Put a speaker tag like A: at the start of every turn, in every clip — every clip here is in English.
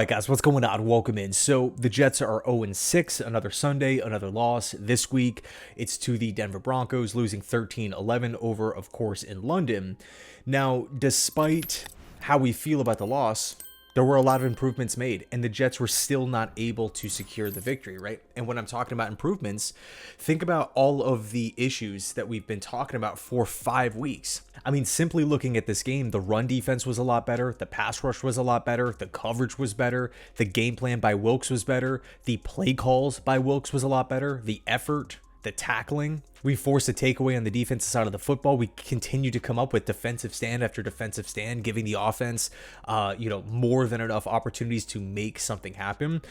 A: right, guys, what's going on? Welcome in. So the Jets are 0-6, another Sunday, another loss. This week, it's to the Denver Broncos, losing 13-11 over, of course, in London. Now, despite how we feel about the loss, there were a lot of improvements made, and the Jets were still not able to secure the victory, right? And when I'm talking about improvements, think about all of the issues that we've been talking about for 5 weeks. I mean, simply looking at this game, the run defense was a lot better, the pass rush was a lot better, the coverage was better, the game plan by Wilks was better, the play calls by Wilks was a lot better, the effort, the tackling. We forced a takeaway on the defensive side of the football. We continue to come up with defensive stand after defensive stand, giving the offense, more than enough opportunities to make something happen.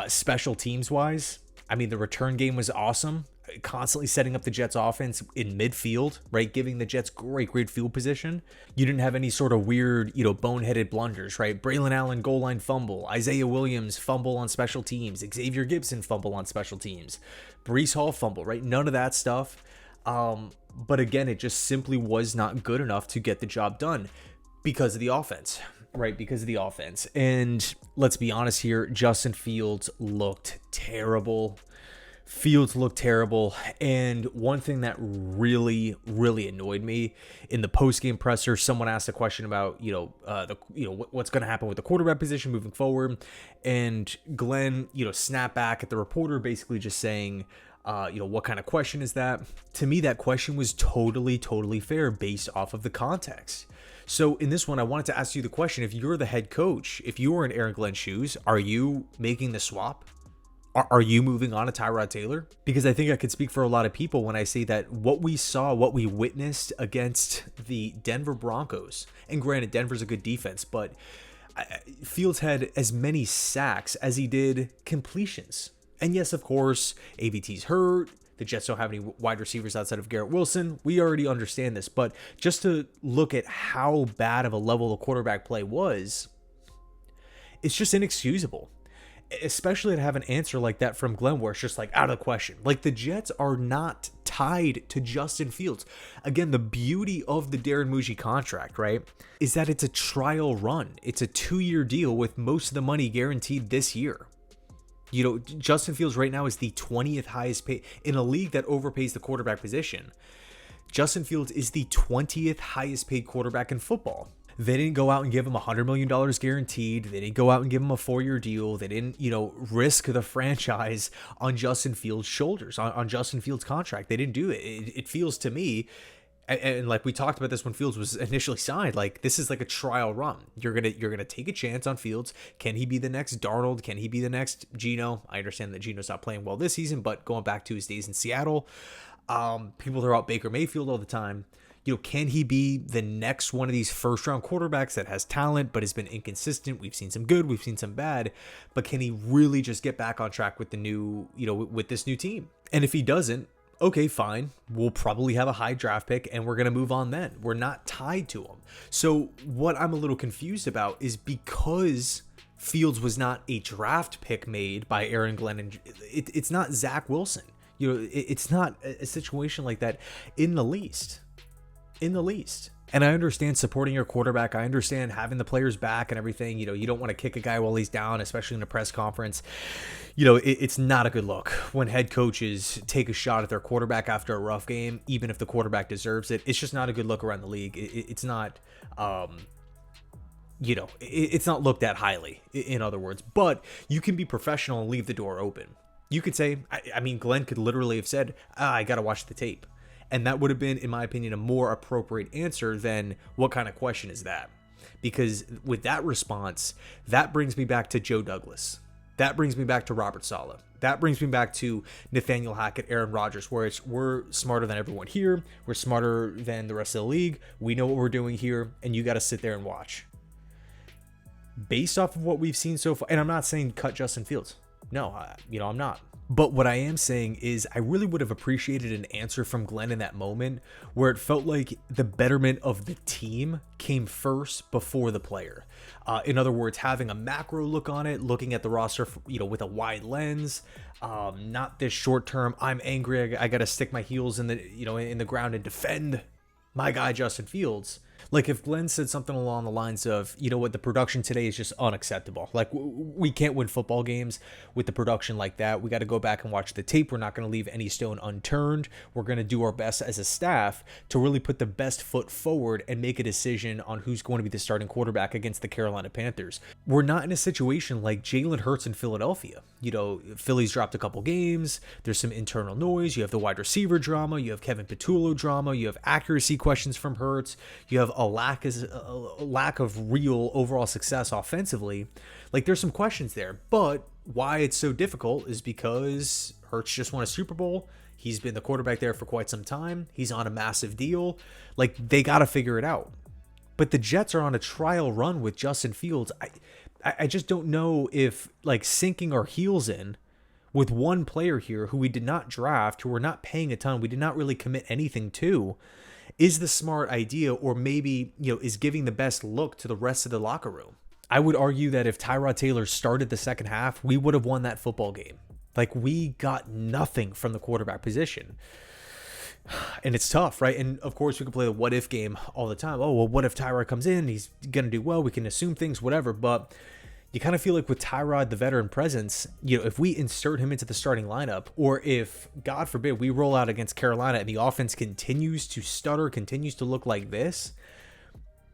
A: Special teams wise, I mean, the return game was awesome. Constantly setting up the Jets offense in midfield, right? Giving the Jets great field position. You didn't have any sort of weird, boneheaded blunders, right? Braylon Allen goal line fumble, Isaiah Williams fumble on special teams, Xavier Gibson fumble on special teams, Breece Hall fumble, right? None of that stuff. But again, it just simply was not good enough to get the job done because of the offense, right? Because of the offense. And let's be honest here, Justin Fields looked terrible. And one thing that really annoyed me in the post-game presser, someone asked a question about, what's going to happen with the quarterback position moving forward. And Glenn, snapped back at the reporter, basically just saying, what kind of question is that? To me, that question was totally fair based off of the context. So in this one, I wanted to ask you the question, if you're the head coach, if you were in Aaron Glenn's shoes, are you making the swap? Are you moving on to Tyrod Taylor? Because I think I could speak for a lot of people when I say that what we saw, what we witnessed against the Denver Broncos, and granted, Denver's a good defense, but Fields had as many sacks as he did completions. And yes, of course, AVT's hurt. The Jets don't have any wide receivers outside of Garrett Wilson. We already understand this, but just to look at how bad of a level the quarterback play was, it's just inexcusable. Especially to have an answer like that from Glenn where it's just like out of the question. Like, the Jets are not tied to Justin Fields. Again, the beauty of the Darren Muji contract, right, is that it's a trial run. It's a 2-year deal with most of the money guaranteed this year. Justin Fields right now is the 20th highest paid in a league that overpays the quarterback position. Justin Fields is the 20th highest paid quarterback in football. They didn't go out and give him $100 million guaranteed. They didn't go out and give him a 4-year deal. They didn't, risk the franchise on Justin Fields' shoulders, on Justin Fields' contract. They didn't do it. It feels to me, and like we talked about this when Fields was initially signed, like this is like a trial run. You're gonna take a chance on Fields. Can he be the next Darnold? Can he be the next Geno? I understand that Geno's not playing well this season, but going back to his days in Seattle, people throw out Baker Mayfield all the time. Can he be the next one of these first-round quarterbacks that has talent but has been inconsistent? We've seen some good, we've seen some bad, but can he really just get back on track with the new, with this new team? And if he doesn't, okay, fine. We'll probably have a high draft pick and we're going to move on then. We're not tied to him. So what I'm a little confused about is because Fields was not a draft pick made by Aaron Glenn, and it's not Zach Wilson. It's not a situation like that in the least. And I understand supporting your quarterback. I understand having the players back and everything. You don't want to kick a guy while he's down, especially in a press conference. It's not a good look when head coaches take a shot at their quarterback after a rough game, even if the quarterback deserves it. It's just not a good look around the league. It's not, it's not looked at highly, in other words. But you can be professional and leave the door open. You could say, I mean, Glenn could literally have said, I got to watch the tape. And that would have been, in my opinion, a more appropriate answer than what kind of question is that? Because with that response, that brings me back to Joe Douglas. That brings me back to Robert Saleh. That brings me back to Nathaniel Hackett, Aaron Rodgers, where we're smarter than everyone here. We're smarter than the rest of the league. We know what we're doing here, and you got to sit there and watch. Based off of what we've seen so far, and I'm not saying cut Justin Fields. No, I'm not. But what I am saying is I really would have appreciated an answer from Glenn in that moment where it felt like the betterment of the team came first before the player. In other words, having a macro look on it, looking at the roster, with a wide lens, not this short term. I'm angry. I got to stick my heels in the ground and defend my guy Justin Fields. Like if Glenn said something along the lines of, you know what, the production today is just unacceptable. Like we can't win football games with the production like that. We got to go back and watch the tape. We're not going to leave any stone unturned. We're going to do our best as a staff to really put the best foot forward and make a decision on who's going to be the starting quarterback against the Carolina Panthers. We're not in a situation like Jalen Hurts in Philadelphia. You know, Philly's dropped a couple games. There's some internal noise. You have the wide receiver drama. You have Kevin Patullo drama. You have accuracy questions from Hurts. You have a lack of real overall success offensively. Like there's some questions there, but why it's so difficult is because Hurts just won a Super Bowl. He's been the quarterback there for quite some time. He's on a massive deal. Like they got to figure it out. But the Jets are on a trial run with Justin Fields. I just don't know if like sinking our heels in with one player here who we did not draft, who we're not paying a ton, we did not really commit anything to, is the smart idea, or maybe, you know, is giving the best look to the rest of the locker room. I would argue that if Tyrod Taylor started the second half, we would have won that football game. Like we got nothing from the quarterback position. And it's tough, right? And of course we can play the what if game all the time. Oh, well, what if Tyrod comes in? He's going to do well. We can assume things, whatever. But you kind of feel like with Tyrod, the veteran presence, you know, if we insert him into the starting lineup, or if, God forbid, we roll out against Carolina and the offense continues to stutter, continues to look like this,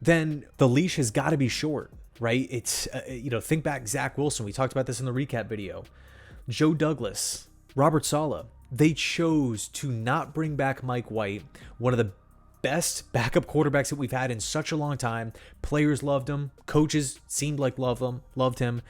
A: then the leash has got to be short, right? It's, you know, think back Zach Wilson. We talked about this in the recap video. Joe Douglas, Robert Saleh, they chose to not bring back Mike White, one of the best backup quarterbacks that we've had in such a long time. Players loved him. Coaches seemed like loved him.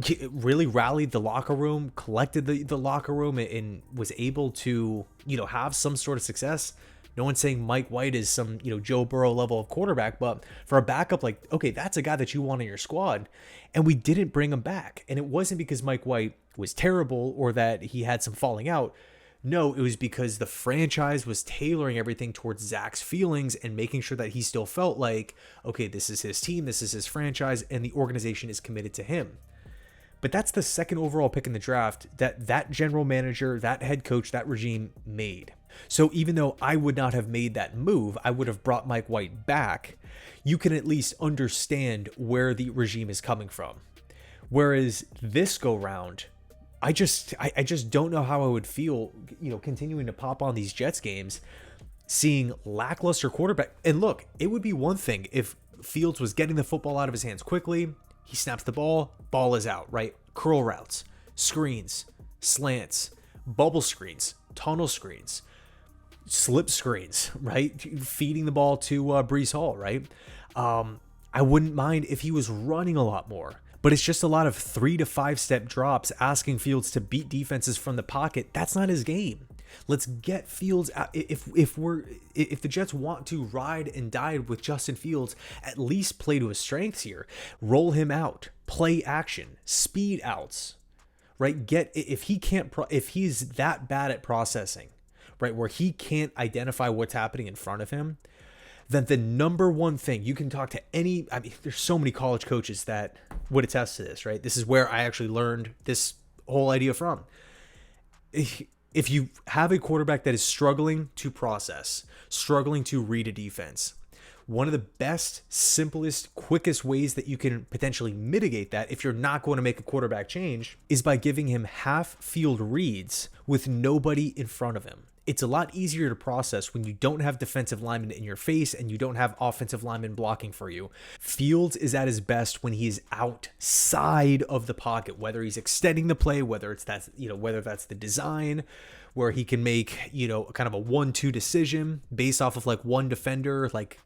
A: He really rallied the locker room, collected the locker room, and was able to, you know, have some sort of success. No one's saying Mike White is some, you know, Joe Burrow level of quarterback, but for a backup, like, okay, that's a guy that you want in your squad. And we didn't bring him back. And it wasn't because Mike White was terrible or that he had some falling out. No, it was because the franchise was tailoring everything towards Zach's feelings and making sure that he still felt like, okay, this is his team, this is his franchise, and the organization is committed to him. But that's the second overall pick in the draft that general manager, that head coach, that regime made. So even though I would not have made that move, I would have brought Mike White back, you can at least understand where the regime is coming from. Whereas this go round, I just don't know how I would feel, you know, continuing to pop on these Jets games, seeing lackluster quarterback. And look, it would be one thing if Fields was getting the football out of his hands quickly. He snaps the ball is out, right? Curl routes, screens, slants, bubble screens, tunnel screens, slip screens, right? Feeding the ball to Breece Hall, right? I wouldn't mind if he was running a lot more. But it's just a lot of 3 to 5 step drops, asking Fields to beat defenses from the pocket. That's not his game. Let's get Fields out. If the Jets want to ride and die with Justin Fields, at least play to his strengths here. Roll him out, play action, speed outs, right? If he's that bad at processing, right, where he can't identify what's happening in front of him, then the number one thing you can talk to there's so many college coaches that would attest to this, right? This is where I actually learned this whole idea from. If you have a quarterback that is struggling to process, struggling to read a defense, one of the best, simplest, quickest ways that you can potentially mitigate that, if you're not going to make a quarterback change, is by giving him half field reads with nobody in front of him. It's a lot easier to process when you don't have defensive linemen in your face and you don't have offensive linemen blocking for you. Fields is at his best when he's outside of the pocket, whether he's extending the play, whether that's the design, where he can make, you know, kind of a 1-2 decision based off of like one defender. Like,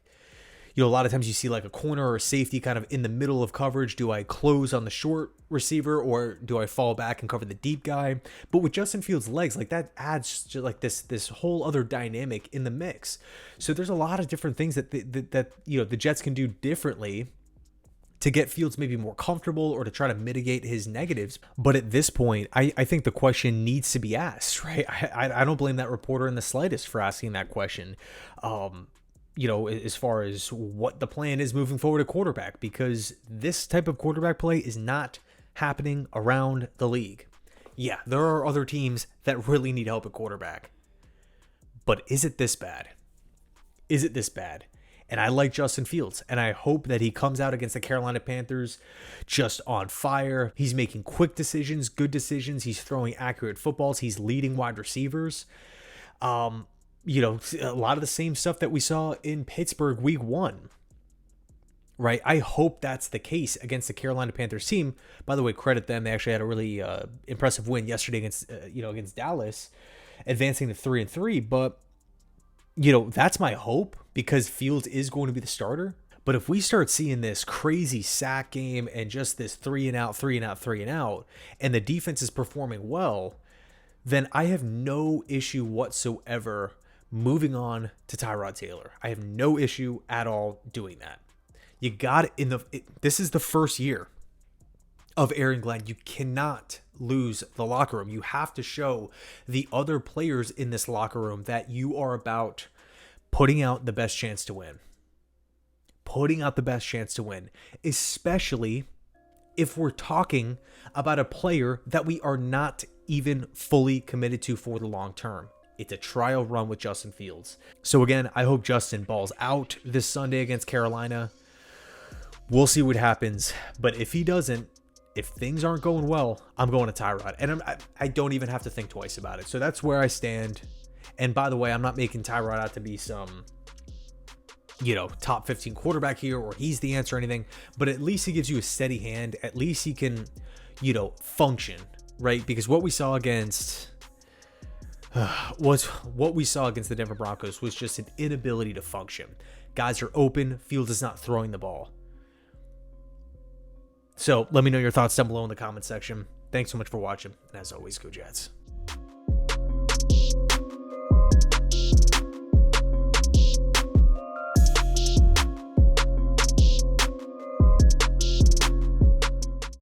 A: you know, a lot of times you see like a corner or a safety kind of in the middle of coverage. Do I close on the short receiver or do I fall back and cover the deep guy? But with Justin Fields' legs, like that adds just like this whole other dynamic in the mix. So there's a lot of different things that you know, the Jets can do differently to get Fields maybe more comfortable or to try to mitigate his negatives. But at this point, I think the question needs to be asked, right? I don't blame that reporter in the slightest for asking that question. You know, as far as what the plan is moving forward at quarterback, because this type of quarterback play is not happening around the league. Yeah, there are other teams that really need help at quarterback, but is it this bad? Is it this bad? And I like Justin Fields, and I hope that he comes out against the Carolina Panthers just on fire. He's making quick decisions, good decisions. He's throwing accurate footballs. He's leading wide receivers. You know, a lot of the same stuff that we saw in Pittsburgh week 1. Right? I hope that's the case against the Carolina Panthers team. By the way, credit them. They actually had a really impressive win yesterday against Dallas, advancing to 3-3. But that's my hope, because Fields is going to be the starter. But if we start seeing this crazy sack game and just this 3-and-out, 3-and-out, 3-and-out, and the defense is performing well, then I have no issue whatsoever moving on to Tyrod Taylor. I have no issue at all doing that. You got this is the first year of Aaron Glenn. You cannot lose the locker room. You have to show the other players in this locker room that you are about putting out the best chance to win. Putting out the best chance to win, especially if we're talking about a player that we are not even fully committed to for the long term. It's a trial run with Justin Fields. So again, I hope Justin balls out this Sunday against Carolina. We'll see what happens. But if he doesn't, if things aren't going well, I'm going to Tyrod. And I don't even have to think twice about it. So that's where I stand. And by the way, I'm not making Tyrod out to be some, top 15 quarterback here, or he's the answer or anything. But at least he gives you a steady hand. At least he can, function, right? Because what we saw against the Denver Broncos was just an inability to function. Guys are open. Fields is not throwing the ball. So let me know your thoughts down below in the comment section. Thanks so much for watching. And as always, go Jets.